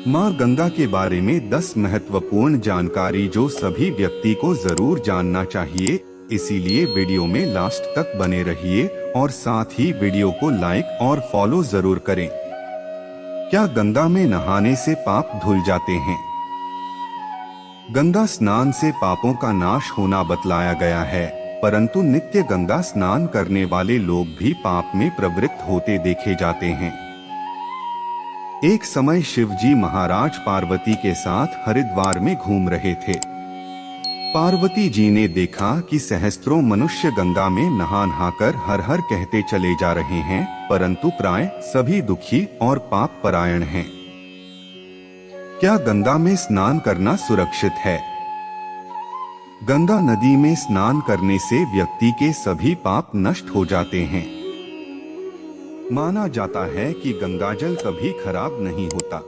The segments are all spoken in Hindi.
माँ गंगा के बारे में 10 महत्वपूर्ण जानकारी जो सभी व्यक्ति को जरूर जानना चाहिए, इसीलिए वीडियो में लास्ट तक बने रहिए और साथ ही वीडियो को लाइक और फॉलो जरूर करें। क्या गंगा में नहाने से पाप धुल जाते हैं? गंगा स्नान से पापों का नाश होना बतलाया गया है, परंतु नित्य गंगा स्नान करने वाले लोग भी पाप में प्रवृत्त होते देखे जाते हैं। एक समय शिवजी महाराज पार्वती के साथ हरिद्वार में घूम रहे थे। पार्वती जी ने देखा कि सहस्त्रों मनुष्य गंगा में नहा नहाकर हर हर कहते चले जा रहे हैं, परंतु प्राय सभी दुखी और पाप परायण हैं। क्या गंगा में स्नान करना सुरक्षित है? गंगा नदी में स्नान करने से व्यक्ति के सभी पाप नष्ट हो जाते हैं। माना जाता है कि गंगाजल कभी खराब नहीं होता।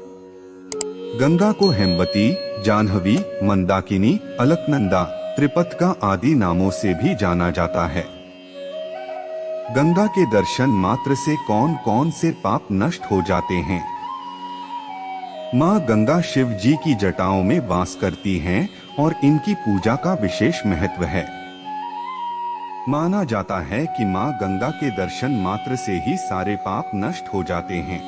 गंगा को हेमवती, जाह्नवी, मंदाकिनी, अलकनंदा, त्रिपथगा आदि नामों से भी जाना जाता है। गंगा के दर्शन मात्र से कौन कौन से पाप नष्ट हो जाते हैं? माँ गंगा शिव जी की जटाओं में वास करती हैं और इनकी पूजा का विशेष महत्व है। माना जाता है कि माँ गंगा के दर्शन मात्र से ही सारे पाप नष्ट हो जाते हैं।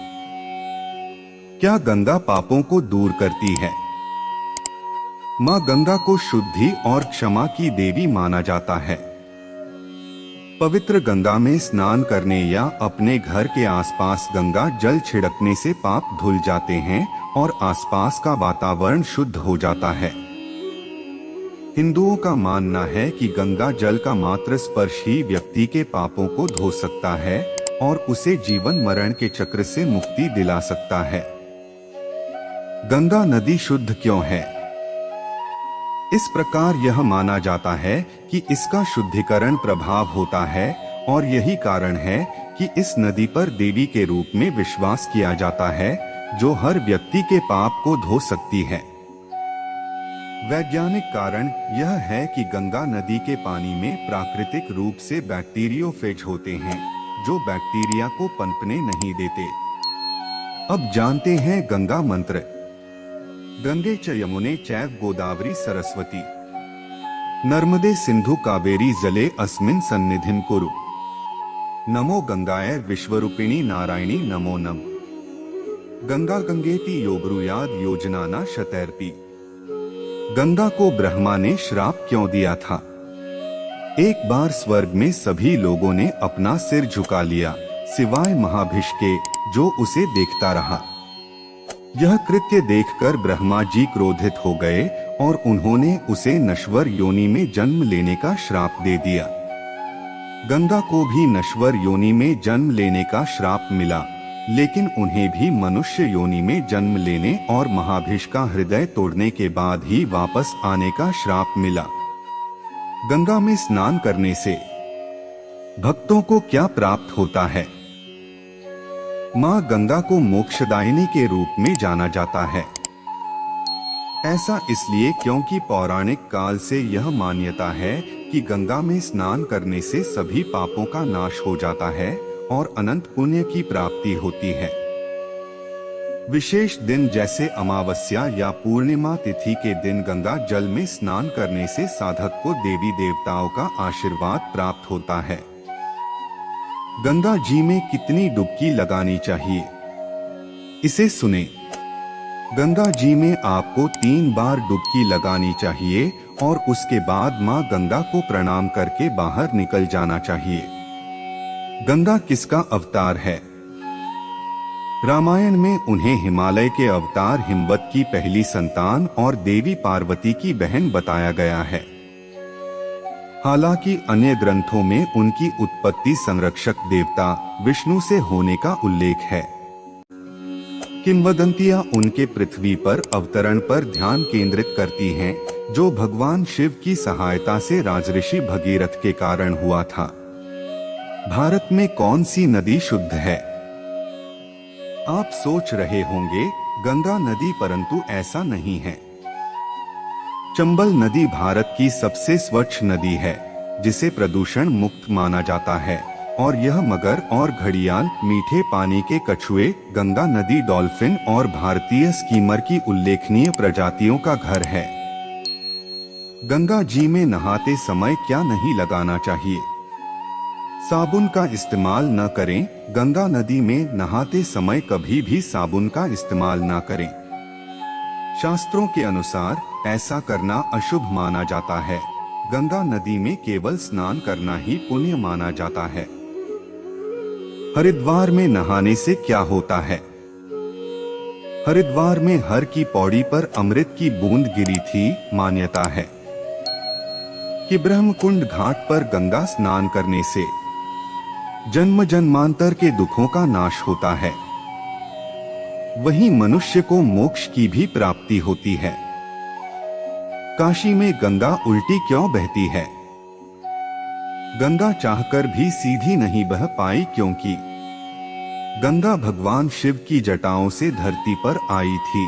क्या गंगा पापों को दूर करती है? माँ गंगा को शुद्धि और क्षमा की देवी माना जाता है। पवित्र गंगा में स्नान करने या अपने घर के आसपास गंगा जल छिड़कने से पाप धुल जाते हैं और आसपास का वातावरण शुद्ध हो जाता है। हिंदुओं का मानना है कि गंगा जल का मात्र स्पर्श ही व्यक्ति के पापों को धो सकता है और उसे जीवन मरण के चक्र से मुक्ति दिला सकता है। गंगा नदी शुद्ध क्यों है? इस प्रकार यह माना जाता है कि इसका शुद्धिकरण प्रभाव होता है और यही कारण है कि इस नदी पर देवी के रूप में विश्वास किया जाता है, जो हर व्यक्ति के पाप को धो सकती है। वैज्ञानिक कारण यह है कि गंगा नदी के पानी में प्राकृतिक रूप से बैक्टीरियोफेज होते हैं, जो बैक्टीरिया को पनपने नहीं देते। अब जानते हैं गंगा मंत्र। गंगे च यमुने चैव गोदावरी सरस्वती नर्मदे सिंधु कावेरी जले अस्मिन् सन्निधिं कुरु। नमो गंगायै विश्वरूपिणी नारायणी नमो नम। गंगा गंगेति यो ब्रूयाद योजना न शतैर्पि। गंगा को ब्रह्मा ने श्राप क्यों दिया था? एक बार स्वर्ग में सभी लोगों ने अपना सिर झुका लिया, सिवाय महाभिष के, जो उसे देखता रहा। यह कृत्य देखकर ब्रह्मा जी क्रोधित हो गए और उन्होंने उसे नश्वर योनि में जन्म लेने का श्राप दे दिया। गंगा को भी नश्वर योनि में जन्म लेने का श्राप मिला, लेकिन उन्हें भी मनुष्य योनि में जन्म लेने और महाभिष का हृदय तोड़ने के बाद ही वापस आने का श्राप मिला। गंगा में स्नान करने से भक्तों को क्या प्राप्त होता है? माँ गंगा को मोक्षदायिनी के रूप में जाना जाता है। ऐसा इसलिए क्योंकि पौराणिक काल से यह मान्यता है कि गंगा में स्नान करने से सभी पापों का नाश हो जाता है और अनंत पुण्य की प्राप्ति होती है। विशेष दिन जैसे अमावस्या या पूर्णिमा तिथि के दिन गंगा जल में स्नान करने से साधक को देवी देवताओं का आशीर्वाद प्राप्त होता है। गंगा जी में कितनी डुबकी लगानी चाहिए? इसे सुने। गंगा जी में आपको 3 बार डुबकी लगानी चाहिए और उसके बाद माँ गंगा को प्रणाम करके बाहर निकल जाना चाहिए। गंगा किसका अवतार है? रामायण में उन्हें हिमालय के अवतार हिमवत की पहली संतान और देवी पार्वती की बहन बताया गया है। हालांकि अन्य ग्रंथों में उनकी उत्पत्ति संरक्षक देवता विष्णु से होने का उल्लेख है। किंवदंतियां उनके पृथ्वी पर अवतरण पर ध्यान केंद्रित करती हैं, जो भगवान शिव की सहायता से राजऋषि भगीरथ के कारण हुआ था। भारत में कौन सी नदी शुद्ध है? आप सोच रहे होंगे गंगा नदी, परंतु ऐसा नहीं है। चंबल नदी भारत की सबसे स्वच्छ नदी है, जिसे प्रदूषण मुक्त माना जाता है और यह मगर और घड़ियाल, मीठे पानी के कछुए, गंगा नदी डॉल्फिन और भारतीय स्कीमर की उल्लेखनीय प्रजातियों का घर है। गंगा जी में नहाते समय क्या नहीं लगाना चाहिए? साबुन का इस्तेमाल न करें। गंगा नदी में नहाते समय कभी भी साबुन का इस्तेमाल न करें। शास्त्रों के अनुसार ऐसा करना अशुभ माना जाता है। गंगा नदी में केवल स्नान करना ही पुण्य माना जाता है। हरिद्वार में नहाने से क्या होता है? हरिद्वार में हर की पौड़ी पर अमृत की बूंद गिरी थी। मान्यता है कि ब्रह्मकुंड घाट पर गंगा स्नान करने से जन्म जन्मांतर के दुखों का नाश होता है। वहीं मनुष्य को मोक्ष की भी प्राप्ति होती है। काशी में गंगा उल्टी क्यों बहती है? गंगा चाहकर भी सीधी नहीं बह पाई, क्योंकि गंगा भगवान शिव की जटाओं से धरती पर आई थी।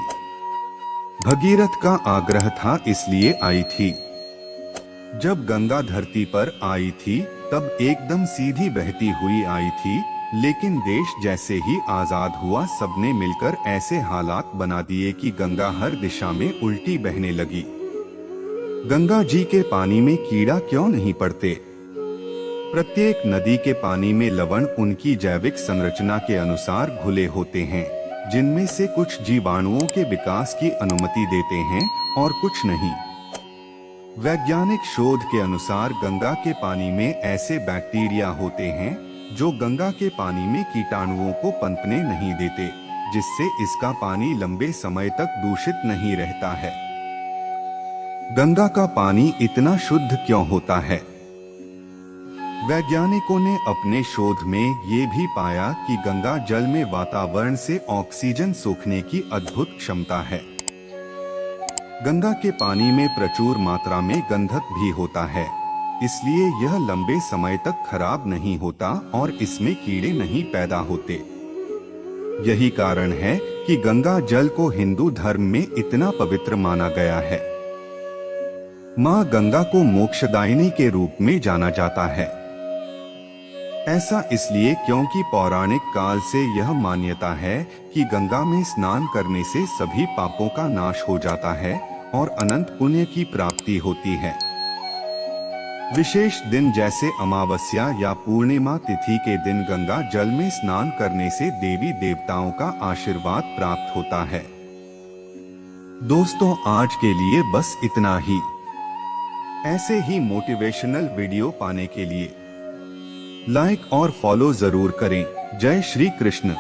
भगीरथ का आग्रह था, इसलिए आई थी। जब गंगा धरती पर आई थी तब एकदम सीधी बहती हुई आई थी, लेकिन देश जैसे ही आजाद हुआ सबने मिलकर ऐसे हालात बना दिए कि गंगा हर दिशा में उल्टी बहने लगी। गंगा जी के पानी में कीड़ा क्यों नहीं पड़ते? प्रत्येक नदी के पानी में लवण उनकी जैविक संरचना के अनुसार घुले होते हैं, जिनमें से कुछ जीवाणुओं के विकास की अनुमति देते हैं और कुछ नहीं। वैज्ञानिक शोध के अनुसार गंगा के पानी में ऐसे बैक्टीरिया होते हैं जो गंगा के पानी में कीटाणुओं को पनपने नहीं देते, जिससे इसका पानी लंबे समय तक दूषित नहीं रहता है। गंगा का पानी इतना शुद्ध क्यों होता है? वैज्ञानिकों ने अपने शोध में ये भी पाया कि गंगा जल में वातावरण से ऑक्सीजन सोखने की अद्भुत क्षमता है। गंगा के पानी में प्रचुर मात्रा में गंधक भी होता है, इसलिए यह लंबे समय तक खराब नहीं होता और इसमें कीड़े नहीं पैदा होते। यही कारण है कि गंगा जल को हिंदू धर्म में इतना पवित्र माना गया है। मां गंगा को मोक्षदायिनी के रूप में जाना जाता है। ऐसा इसलिए क्योंकि पौराणिक काल से यह मान्यता है कि गंगा में स्नान करने से सभी पापों का नाश हो जाता है और अनंत पुण्य की प्राप्ति होती है। विशेष दिन जैसे अमावस्या या पूर्णिमा तिथि के दिन गंगा जल में स्नान करने से देवी देवताओं का आशीर्वाद प्राप्त होता है। दोस्तों, आज के लिए बस इतना ही। ऐसे ही मोटिवेशनल वीडियो पाने के लिए लाइक और फॉलो जरूर करें। जय श्री कृष्ण।